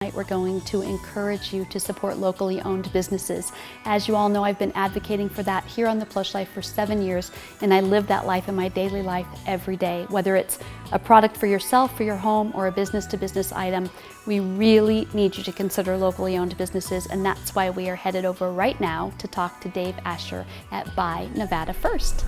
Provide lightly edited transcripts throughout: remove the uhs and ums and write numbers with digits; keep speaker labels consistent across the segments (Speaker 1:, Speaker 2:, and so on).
Speaker 1: Tonight we're going to encourage you to support locally owned businesses. As you all know, I've been advocating for that here on the Plush Life for 7 years, and I live that life in my daily life every day. Whether it's a product for yourself, for your home, or a business-to-business item, we really need you to consider locally owned businesses, and that's why we are headed over right now to talk to Dave Asher at Buy Nevada First.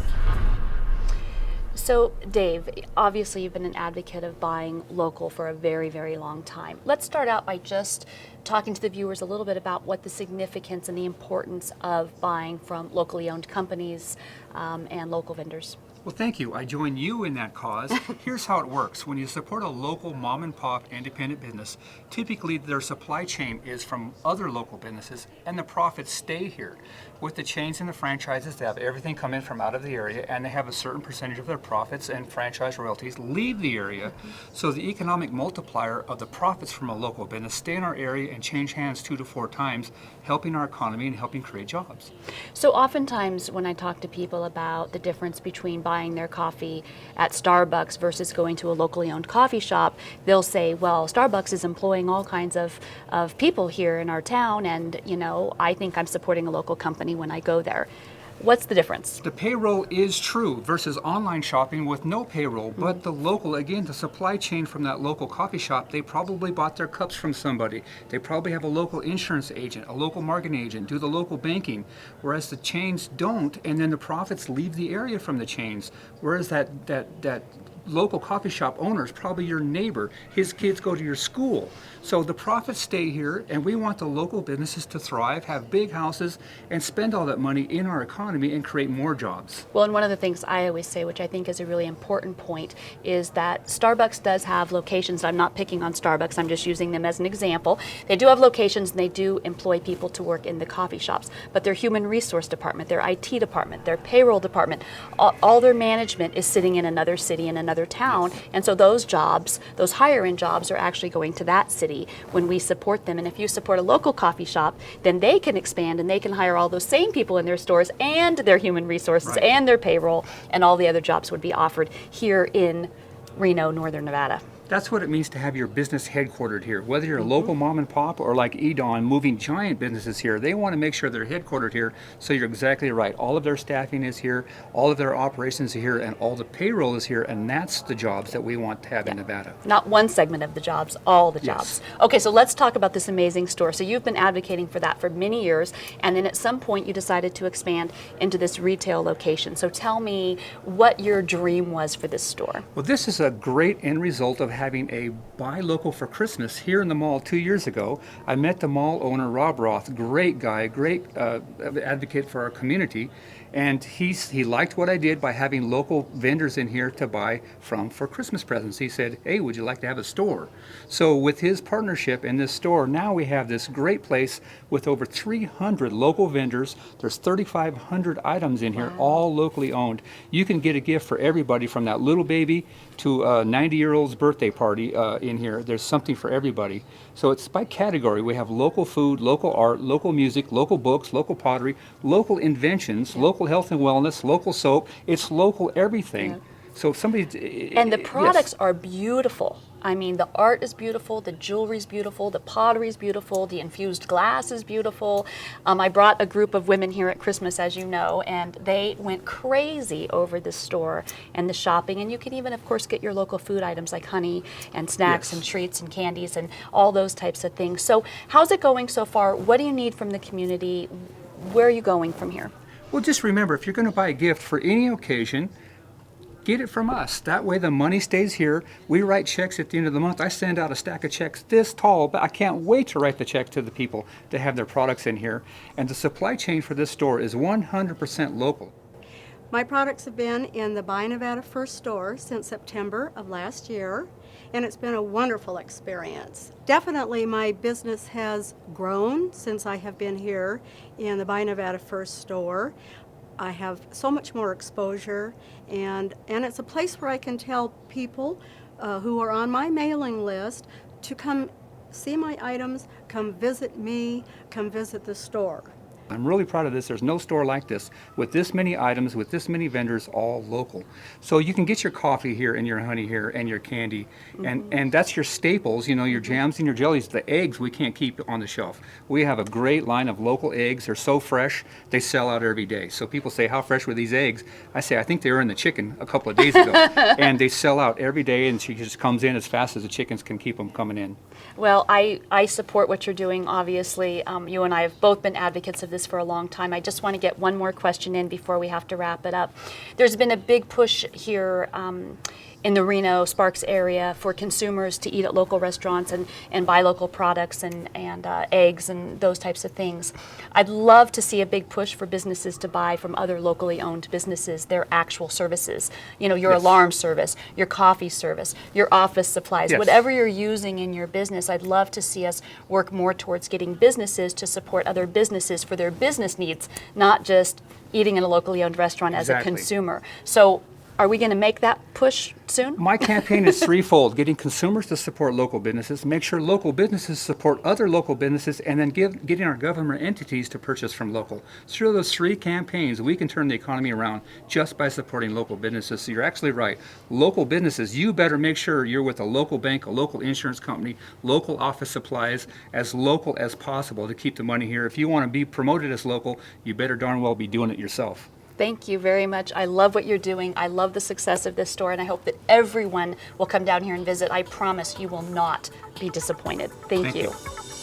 Speaker 1: So Dave, obviously you've been an advocate of buying local for a very, very long time. Let's start out by just talking to the viewers a little bit about what the significance and the importance of buying from locally owned companies and local vendors.
Speaker 2: Well, thank you. I join you in that cause. Here's how it works. When you support a local mom and pop independent business, typically their supply chain is from other local businesses and the profits stay here. With the chains and the franchises, they have everything come in from out of the area and they have a certain percentage of their profits and franchise royalties leave the area. So the economic multiplier of the profits from a local business stay in our area and change hands 2 to 4 times, helping our economy and helping create jobs.
Speaker 1: So oftentimes when I talk to people about the difference between buying their coffee at Starbucks versus going to a locally owned coffee shop, they'll say, well, Starbucks is employing all kinds of people here in our town, and you know, I think I'm supporting a local company when I go there. What's the difference?
Speaker 2: The payroll is true versus online shopping with no payroll, but the local, again, the supply chain from that local coffee shop, they probably bought their cups from somebody. They probably have a local insurance agent, a local marketing agent, do the local banking, whereas the chains don't, and then the profits leave the area from the chains. Whereas that local coffee shop owner is probably your neighbor. His kids go to your school. So the profits stay here, and we want the local businesses to thrive, have big houses, and spend all that money in our economy and create more jobs.
Speaker 1: Well, and one of the things I always say, which I think is a really important point, is that Starbucks does have locations. I'm not picking on Starbucks, I'm just using them as an example. They do have locations and they do employ people to work in the coffee shops, but their human resource department, their IT department, their payroll department, all their management is sitting in another city, in another town, and so those jobs, those higher end jobs, are actually going to that city when we support them. And if you support a local coffee shop, then they can expand and they can hire all those same people in their stores and their human resources and their payroll, and all the other jobs would be offered here in Reno, Northern Nevada.
Speaker 2: That's what it means to have your business headquartered here. Whether you're a local mom and pop or like Edon moving giant businesses here, they want to make sure they're headquartered here. So you're exactly right. All of their staffing is here, all of their operations are here, and all the payroll is here, and that's the jobs that we want to have in Nevada.
Speaker 1: Not one segment of the jobs, all the jobs. Okay, so let's talk about this amazing store. So you've been advocating for that for many years, and then at some point you decided to expand into this retail location. So tell me what your dream was for this store.
Speaker 2: Well, this is a great end result of having a buy local for Christmas here in the mall 2 years ago. I met the mall owner, Rob Roth, great guy, great advocate for our community, and he liked what I did by having local vendors in here to buy from for Christmas presents. He said, hey, would you like to have a store? So with his partnership in this store, now we have this great place with over 300 local vendors. There's 3,500 items in here, all locally owned. You can get a gift for everybody from that little baby to a 90-year-old's birthday party in here. There's something for everybody. So it's by category. We have local food, local art, local music, local books, local pottery, local inventions, local health and wellness, local soap. It's local everything. So if somebody...
Speaker 1: And the products are beautiful. I mean, the art is beautiful, the jewelry's beautiful, the pottery's beautiful, the infused glass is beautiful. I brought a group of women here at Christmas, as you know, and they went crazy over this store and the shopping. And you can even, of course, get your local food items like honey and snacks and treats and candies and all those types of things. So how's it going so far? What do you need from the community? Where are you going from here?
Speaker 2: Well, just remember, if you're going to buy a gift for any occasion, get it from us. That way the money stays here. We write checks at the end of the month. I send out a stack of checks this tall, but I can't wait to write the check to the people to have their products in here. And the supply chain for this store is 100% local.
Speaker 3: My products have been in the Buy Nevada First store since September of last year, and it's been a wonderful experience. Definitely my business has grown since I have been here in the Buy Nevada First store. I have so much more exposure, and it's a place where I can tell people who are on my mailing list to come see my items, come visit me, come visit the store.
Speaker 2: I'm really proud of this. There's no store like this with this many items, with this many vendors, all local. So you can get your coffee here and your honey here and your candy, and that's your staples, you know, your jams and your jellies. The eggs we can't keep on the shelf. We have a great line of local eggs. They're so fresh, they sell out every day. So people say, how fresh were these eggs? I say, I think they were in the chicken a couple of days ago. And they sell out every day, and she just comes in as fast as the chickens can keep them coming in.
Speaker 1: Well, I support what you're doing, obviously. You and I have both been advocates of this for a long time. I just want to get one more question in before we have to wrap it up. There's been a big push here in the Reno, Sparks area for consumers to eat at local restaurants and buy local products and eggs and those types of things. I'd love to see a big push for businesses to buy from other locally owned businesses their actual services. You know, your
Speaker 2: Yes.
Speaker 1: alarm service, your coffee service, your office supplies,
Speaker 2: Yes.
Speaker 1: whatever you're using in your business. I'd love to see us work more towards getting businesses to support other businesses for their business needs, not just eating in a locally owned restaurant as a
Speaker 2: Exactly.
Speaker 1: consumer. So are we going to make that push soon?
Speaker 2: My campaign is threefold: getting consumers to support local businesses, make sure local businesses support other local businesses, and then getting our government entities to purchase from local. Through those three campaigns, we can turn the economy around just by supporting local businesses. So you're actually right. Local businesses, you better make sure you're with a local bank, a local insurance company, local office supplies, as local as possible to keep the money here. If you want to be promoted as local, you better darn well be doing it yourself.
Speaker 1: Thank you very much. I love what you're doing. I love the success of this store, and I hope that everyone will come down here and visit. I promise you will not be disappointed. Thank you.
Speaker 2: you.